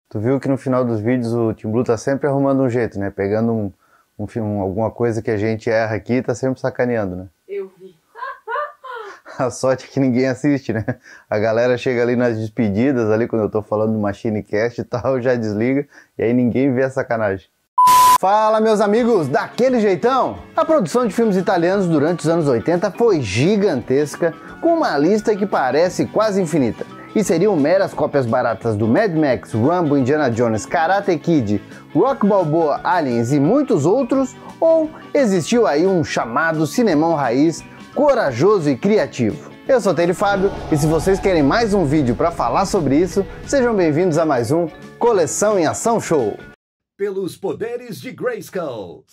Tu viu que no final dos vídeos o Team Blue tá sempre arrumando um jeito, né? Pegando alguma coisa que a gente erra aqui e tá sempre sacaneando, né? Eu vi. A sorte é que ninguém assiste, né? A galera chega ali nas despedidas, ali quando eu tô falando do MachineCast e tal, já desliga, e aí ninguém vê a sacanagem. Fala, meus amigos, daquele jeitão? A produção de filmes italianos durante os anos 80 foi gigantesca, com uma lista que parece quase infinita. E seriam meras cópias baratas do Mad Max, Rambo, Indiana Jones, Karate Kid, Rock Balboa, Aliens e muitos outros? Ou existiu aí um chamado cinemão raiz, corajoso e criativo? Eu sou Taylor Fábio e se vocês querem mais um vídeo para falar sobre isso, sejam bem-vindos a mais um Coleção em Ação Show. Pelos poderes de Grayskull.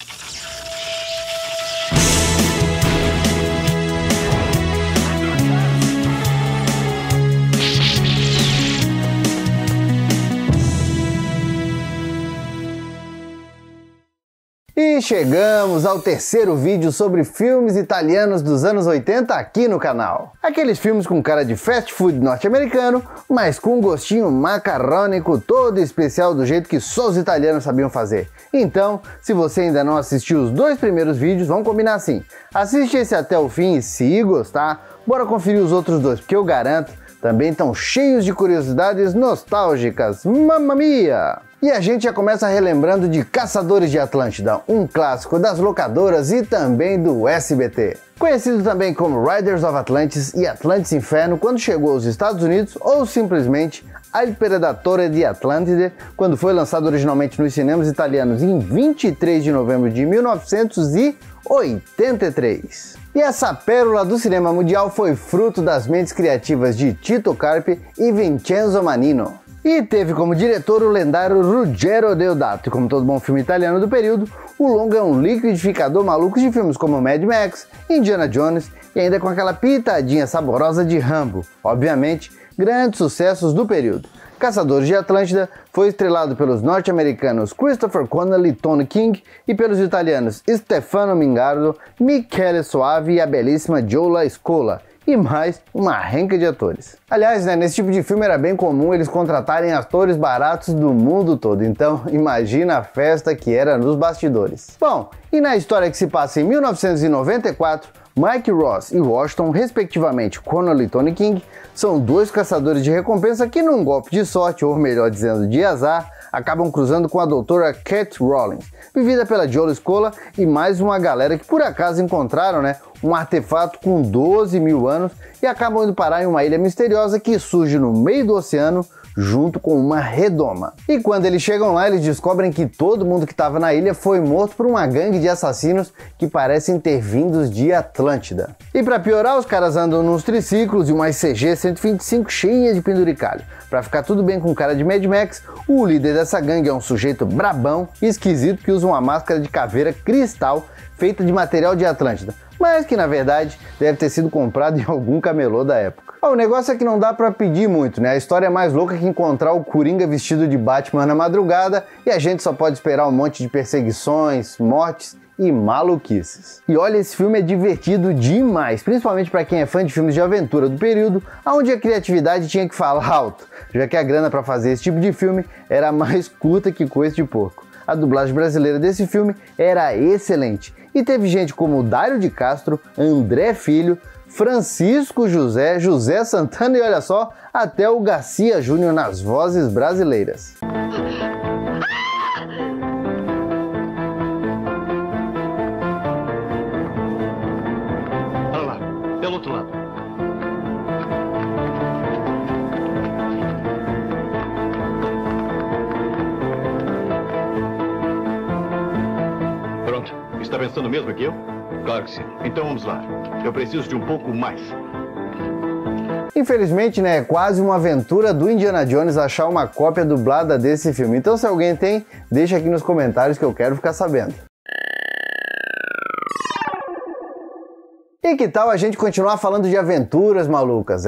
E chegamos ao terceiro vídeo sobre filmes italianos dos anos 80 aqui no canal. Aqueles filmes com cara de fast food norte-americano, mas com um gostinho macarrônico todo especial do jeito que só os italianos sabiam fazer. Então, se você ainda não assistiu os dois primeiros vídeos, vamos combinar assim. Assiste esse até o fim e se gostar, bora conferir os outros dois, porque eu garanto, também estão cheios de curiosidades nostálgicas. Mamma mia! E a gente já começa relembrando de Caçadores de Atlântida, um clássico das locadoras e também do SBT. Conhecido também como Riders of Atlantis e Atlantis Inferno quando chegou aos Estados Unidos, ou simplesmente Il Predatore di Atlantide, quando foi lançado originalmente nos cinemas italianos em 23 de novembro de 1983. E essa pérola do cinema mundial foi fruto das mentes criativas de Tito Carpi e Vincenzo Manino. E teve como diretor o lendário Ruggero Deodato, e como todo bom filme italiano do período, o longa é um liquidificador maluco de filmes como Mad Max, Indiana Jones e ainda com aquela pitadinha saborosa de Rambo. Obviamente, grandes sucessos do período. Caçadores de Atlântida foi estrelado pelos norte-americanos Christopher Connelly e Tony King e pelos italianos Stefano Mingardo, Michele Soavi e a belíssima Giola Scola. E mais uma renca de atores. Aliás, né, nesse tipo de filme era bem comum eles contratarem atores baratos do mundo todo, então imagina a festa que era nos bastidores. Bom, e na história que se passa em 1994, Mike Ross e Washington, respectivamente Connelly e Tony King, são dois caçadores de recompensa que num golpe de sorte, ou melhor dizendo de azar, acabam cruzando com a doutora Cat Rollins, vivida pela Giola Scola e mais uma galera que por acaso encontraram, né, um artefato com 12 mil anos e acabam indo parar em uma ilha misteriosa que surge no meio do oceano junto com uma redoma. E quando eles chegam lá, eles descobrem que todo mundo que estava na ilha foi morto por uma gangue de assassinos que parecem ter vindos de Atlântida. E para piorar, os caras andam nos triciclos e uma CG 125 cheia de penduricalho. Para ficar tudo bem com cara de Mad Max, o líder dessa gangue é um sujeito brabão e esquisito que usa uma máscara de caveira cristal feita de material de Atlântida, mas que na verdade deve ter sido comprado em algum camelô da época. O negócio é que não dá pra pedir muito, né? A história é mais louca que encontrar o Coringa vestido de Batman na madrugada e a gente só pode esperar um monte de perseguições, mortes e maluquices. E olha, esse filme é divertido demais, principalmente para quem é fã de filmes de aventura do período, onde a criatividade tinha que falar alto, já que a grana para fazer esse tipo de filme era mais curta que coisa de porco. A dublagem brasileira desse filme era excelente e teve gente como Dário de Castro, André Filho, Francisco José, José Santana e olha só, até o Garcia Júnior nas vozes brasileiras. Olha lá, pelo outro lado. Pronto, está pensando mesmo que eu? Claro que sim. Então vamos lá. Eu preciso de um pouco mais. Infelizmente, né, é quase uma aventura do Indiana Jones achar uma cópia dublada desse filme. Então se alguém tem, deixa aqui nos comentários que eu quero ficar sabendo. E que tal a gente continuar falando de aventuras malucas?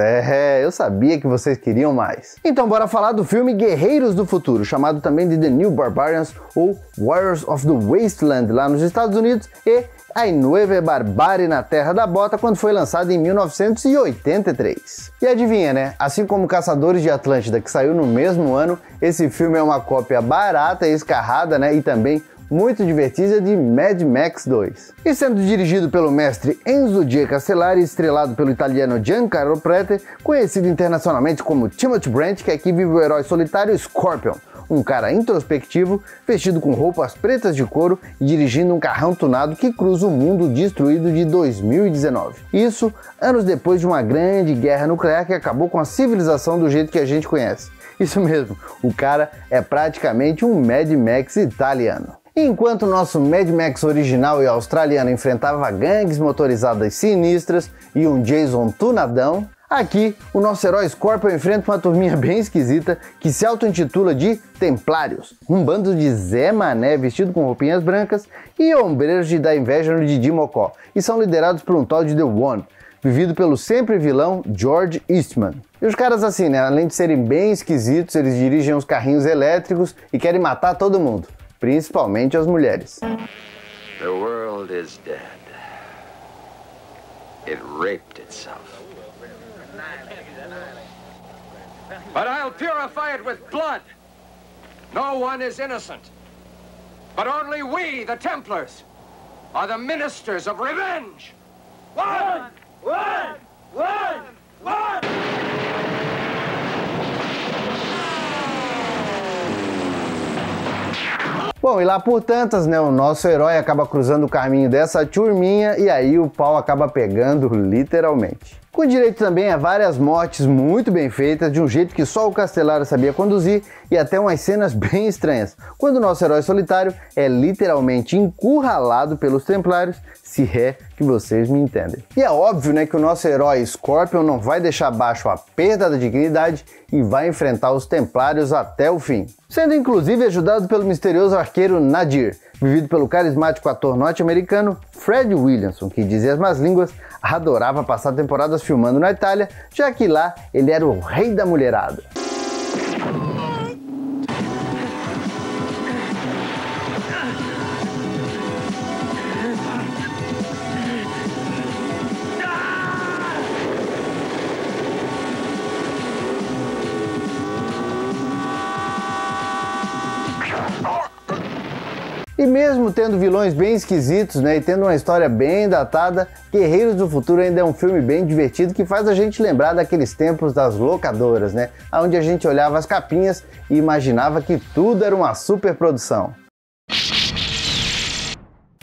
Eu sabia que vocês queriam mais. Então bora falar do filme Guerreiros do Futuro, chamado também de The New Barbarians ou Warriors of the Wasteland lá nos Estados Unidos, e A Nueva Barbárie na Terra da Bota, quando foi lançado em 1983. E adivinha, né? Assim como Caçadores de Atlântida, que saiu no mesmo ano, esse filme é uma cópia barata e escarrada, né? E também muito divertida de Mad Max 2. E sendo dirigido pelo mestre Enzo G. Castellari e estrelado pelo italiano Giancarlo Prete, conhecido internacionalmente como Timothy Brent, que aqui vive o herói solitário Scorpion, um cara introspectivo, vestido com roupas pretas de couro e dirigindo um carrão tunado que cruza o mundo destruído de 2019. Isso anos depois de uma grande guerra nuclear que acabou com a civilização do jeito que a gente conhece. Isso mesmo, o cara é praticamente um Mad Max italiano. Enquanto o nosso Mad Max original e australiano enfrentava gangues motorizadas sinistras e um Jason tunadão, aqui o nosso herói Scorpion enfrenta uma turminha bem esquisita que se auto-intitula de Templários, um bando de Zé Mané vestido com roupinhas brancas e ombreiros de dar inveja no Didi Mocó, e são liderados por um tal de The One, vivido pelo sempre vilão George Eastman. E os caras assim, né, além de serem bem esquisitos, eles dirigem uns carrinhos elétricos e querem matar todo mundo, principalmente as mulheres. The world is dead. It raped itself. But I'll purify it with blood. No one is innocent. But only we, the Templars, are the ministers of revenge. One! One! One! One! Bom, e lá por tantas, né, o nosso herói acaba cruzando o caminho dessa turminha e aí o pau acaba pegando literalmente. Com direito também a várias mortes muito bem feitas, de um jeito que só o Castellari sabia conduzir, e até umas cenas bem estranhas, quando o nosso herói solitário é literalmente encurralado pelos Templários, se é que vocês me entendem. E é óbvio, né, que o nosso herói Scorpion não vai deixar abaixo a perda da dignidade e vai enfrentar os Templários até o fim, sendo inclusive ajudado pelo misterioso arqueiro Nadir, vivido pelo carismático ator norte-americano Fred Williamson, que dizia as más línguas, adorava passar temporadas filmando na Itália, já que lá ele era o rei da mulherada. E mesmo tendo vilões bem esquisitos, né, e tendo uma história bem datada, Guerreiros do Futuro ainda é um filme bem divertido que faz a gente lembrar daqueles tempos das locadoras, né, onde a gente olhava as capinhas e imaginava que tudo era uma superprodução.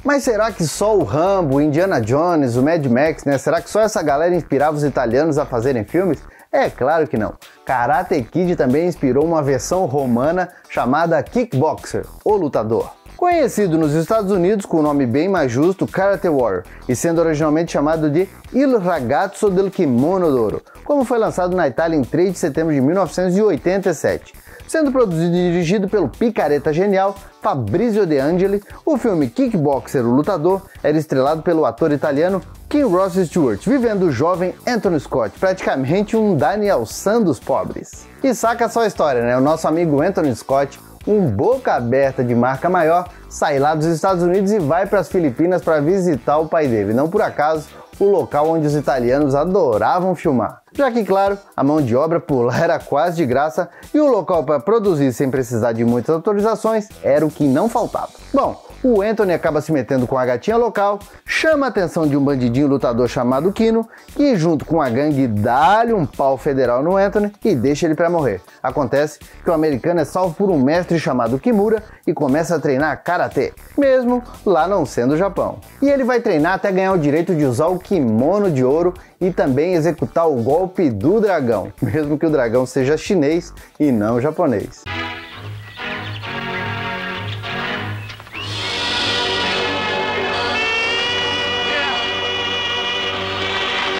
Mas será que só o Rambo, o Indiana Jones, o Mad Max, né, será que só essa galera inspirava os italianos a fazerem filmes? É claro que não. Karate Kid também inspirou uma versão romana chamada Kickboxer, o Lutador. Conhecido nos Estados Unidos com o nome bem mais justo, Karate Warrior, e sendo originalmente chamado de Il Ragazzo del Kimono d'Oro, como foi lançado na Itália em 3 de setembro de 1987. Sendo produzido e dirigido pelo picareta genial Fabrizio De Angeli, o filme Kickboxer, o Lutador, era estrelado pelo ator italiano Kim Ross Stewart, vivendo o jovem Anthony Scott, praticamente um Daniel San dos pobres. E saca só a história, né? O nosso amigo Anthony Scott, um boca aberta de marca maior, sai lá dos Estados Unidos e vai para as Filipinas para visitar o pai dele, não por acaso o local onde os italianos adoravam filmar. Já que, claro, a mão de obra por lá era quase de graça e o local para produzir sem precisar de muitas autorizações era o que não faltava. Bom, o Anthony acaba se metendo com a gatinha local, chama a atenção de um bandidinho lutador chamado Kino, que junto com a gangue dá-lhe um pau federal no Anthony e deixa ele para morrer. Acontece que o americano é salvo por um mestre chamado Kimura e começa a treinar karatê, mesmo lá não sendo o Japão. E ele vai treinar até ganhar o direito de usar o kimono de ouro e também executar o golpe do dragão, mesmo que o dragão seja chinês e não japonês.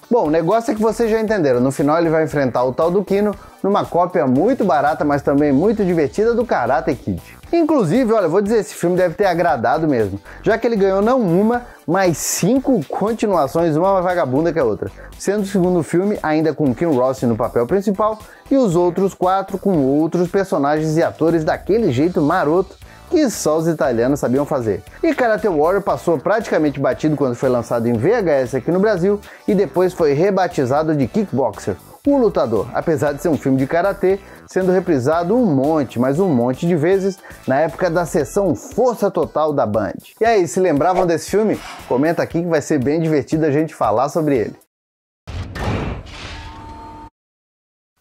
Bom, o negócio é que vocês já entenderam, no final ele vai enfrentar o tal do Kino, numa cópia muito barata, mas também muito divertida do Karate Kid. Inclusive, olha, vou dizer, esse filme deve ter agradado mesmo, já que ele ganhou não uma, mas 5 continuações, uma mais vagabunda que a outra, sendo o segundo filme ainda com Kim Rossi no papel principal e os outros 4 com outros personagens e atores daquele jeito maroto que só os italianos sabiam fazer. E Karate Warrior passou praticamente batido quando foi lançado em VHS aqui no Brasil e depois foi rebatizado de Kickboxer, o Lutador, apesar de ser um filme de karatê, sendo reprisado mas um monte de vezes na época da sessão Força Total da Band. E aí, se lembravam desse filme? Comenta aqui que vai ser bem divertido a gente falar sobre ele.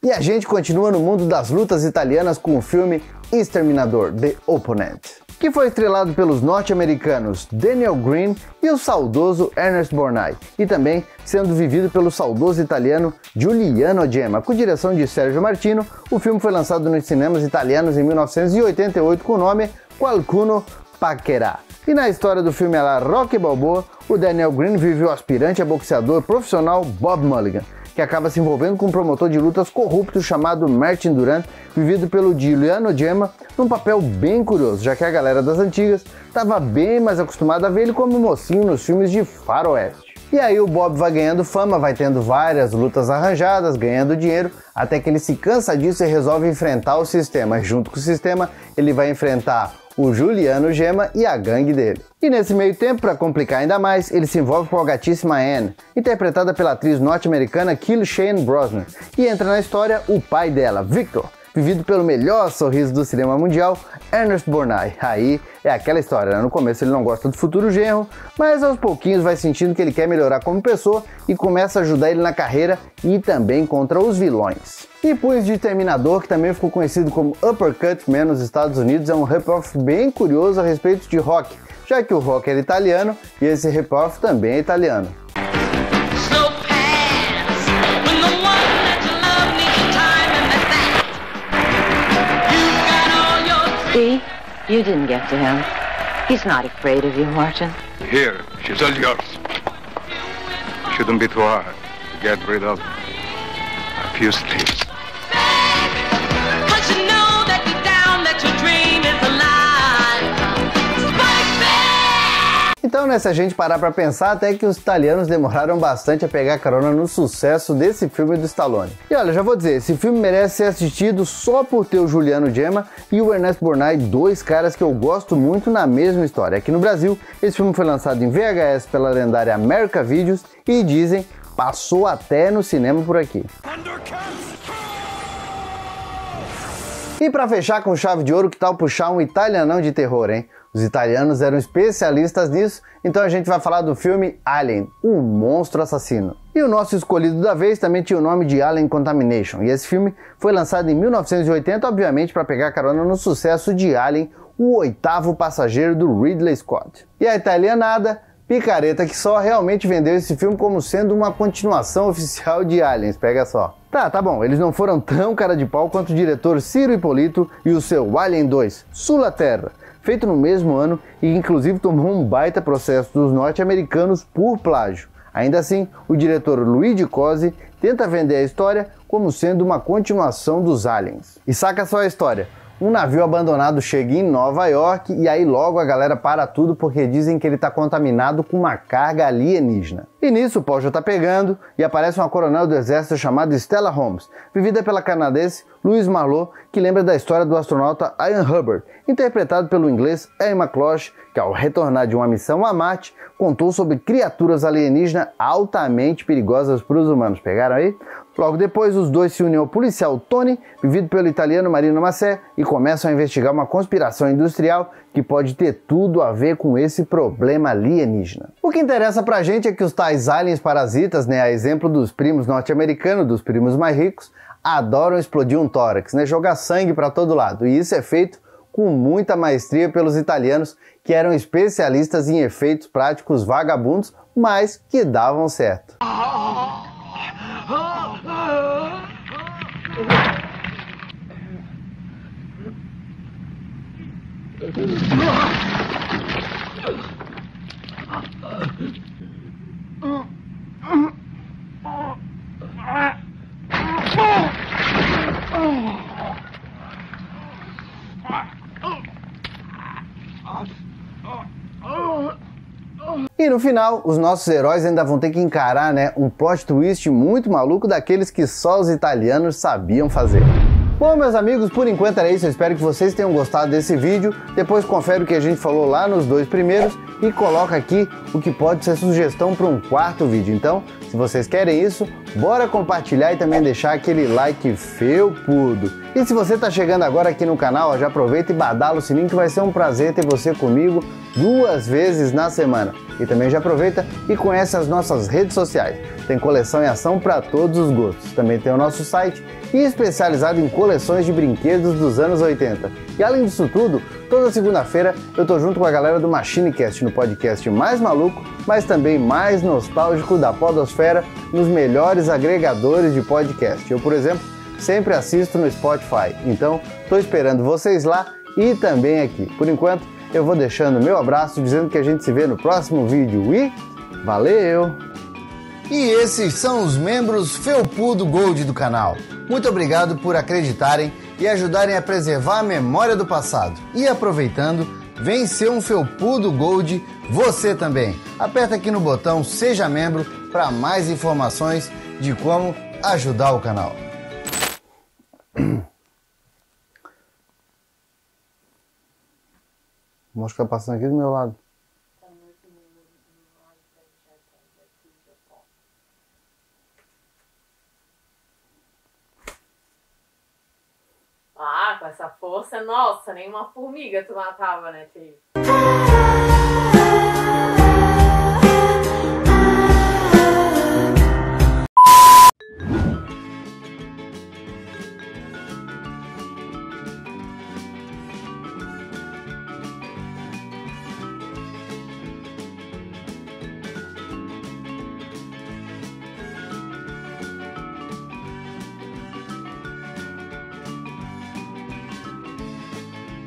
E a gente continua no mundo das lutas italianas com o filme Exterminador, The Opponent, que foi estrelado pelos norte-americanos Daniel Green e o saudoso Ernest Borgnine, e também sendo vivido pelo saudoso italiano Giuliano Gemma. Com direção de Sergio Martino, o filme foi lançado nos cinemas italianos em 1988 com o nome Qualcuno Paccherà. E na história do filme alla Rocky Balboa, o Daniel Green vive o aspirante a boxeador profissional Bob Mulligan, que acaba se envolvendo com um promotor de lutas corrupto chamado Martin Durant, vivido pelo Giuliano Gemma, num papel bem curioso, já que a galera das antigas estava bem mais acostumada a ver ele como mocinho nos filmes de faroeste. E aí o Bob vai ganhando fama, vai tendo várias lutas arranjadas, ganhando dinheiro, até que ele se cansa disso e resolve enfrentar o sistema. Junto com o sistema, ele vai enfrentar o Giuliano Gemma e a gangue dele. E nesse meio tempo, para complicar ainda mais, ele se envolve com a gatíssima Anne, interpretada pela atriz norte-americana Shane Brosnan, e entra na história o pai dela, Victor, vivido pelo melhor sorriso do cinema mundial, Ernest Borgnine. Aí é aquela história, né? No começo ele não gosta do futuro genro, mas aos pouquinhos vai sentindo que ele quer melhorar como pessoa e começa a ajudar ele na carreira e também contra os vilões. E Punhos de Exterminador, que também ficou conhecido como Uppercut Man nos Estados Unidos, é um rip-off bem curioso a respeito de Rocky, já que o Rocky era italiano e esse rip-off também é italiano. See? You didn't get to him. He's not afraid of you, Martin. Here, she's all yours. Shouldn't be too hard to get rid of a few slaves. Então, né, se a gente parar pra pensar, até que os italianos demoraram bastante a pegar carona no sucesso desse filme do Stallone. E olha, já vou dizer, esse filme merece ser assistido só por ter o Giuliano Gemma e o Ernest Borgnine, 2 caras que eu gosto muito na mesma história. Aqui no Brasil, esse filme foi lançado em VHS pela lendária America Videos e dizem, passou até no cinema por aqui. E pra fechar com chave de ouro, que tal puxar um italianão de terror, hein? Os italianos eram especialistas nisso, então a gente vai falar do filme Alien, o monstro assassino. E o nosso escolhido da vez também tinha o nome de Alien Contamination, e esse filme foi lançado em 1980, obviamente para pegar carona no sucesso de Alien, o 8º passageiro do Ridley Scott. E a italianada, picareta que só, realmente vendeu esse filme como sendo uma continuação oficial de Aliens, pega só. Tá bom, eles não foram tão cara de pau quanto o diretor Ciro Ippolito e o seu Alien 2, Sulla Terra, feito no mesmo ano e inclusive tomou um baita processo dos norte-americanos por plágio. Ainda assim, o diretor Luigi Cosi tenta vender a história como sendo uma continuação dos Aliens. E saca só a história. Um navio abandonado chega em Nova York e aí logo a galera para tudo porque dizem que ele está contaminado com uma carga alienígena. E nisso o pau já tá pegando e aparece uma coronel do exército chamada Stella Holmes, vivida pela canadense Louise Marlowe, que lembra da história do astronauta Ian Hubbard, interpretado pelo inglês Ian McClosh, que ao retornar de uma missão a Marte, contou sobre criaturas alienígenas altamente perigosas para os humanos. Pegaram aí? Logo depois, os dois se unem ao policial Tony, vivido pelo italiano Marino Massé, e começam a investigar uma conspiração industrial que pode ter tudo a ver com esse problema alienígena. O que interessa pra gente é que os tais aliens parasitas, né, a exemplo dos primos norte-americanos, dos primos mais ricos, adoram explodir um tórax, né, jogar sangue para todo lado, e isso é feito com muita maestria pelos italianos, que eram especialistas em efeitos práticos vagabundos, mas que davam certo. E no final, os nossos heróis ainda vão ter que encarar, né, um plot twist muito maluco daqueles que só os italianos sabiam fazer. Bom, meus amigos, por enquanto era isso. Eu espero que vocês tenham gostado desse vídeo. Depois confere o que a gente falou lá nos 2 primeiros e coloca aqui o que pode ser sugestão para um 4º vídeo. Então, se vocês querem isso, bora compartilhar e também deixar aquele like felpudo. E se você está chegando agora aqui no canal, ó, já aproveita e badala o sininho que vai ser um prazer ter você comigo 2 vezes na semana. E também já aproveita e conhece as nossas redes sociais. Tem coleção em ação para todos os gostos. Também tem o nosso site e especializado em coleções de brinquedos dos anos 80. E além disso tudo, toda segunda-feira eu tô junto com a galera do MachineCast no podcast mais maluco, mas também mais nostálgico da podosfera nos melhores agregadores de podcast. Eu, por exemplo, sempre assisto no Spotify. Então, tô esperando vocês lá e também aqui. Por enquanto, eu vou deixando meu abraço, dizendo que a gente se vê no próximo vídeo e valeu! E esses são os membros Felpudo Gold do canal. Muito obrigado por acreditarem e ajudarem a preservar a memória do passado. E aproveitando, vem ser um Felpudo Gold você também. Aperta aqui no botão Seja Membro para mais informações de como ajudar o canal. O mosca tá passando aqui do meu lado. Ah, com essa força, nossa, nem uma formiga tu matava, né, filho?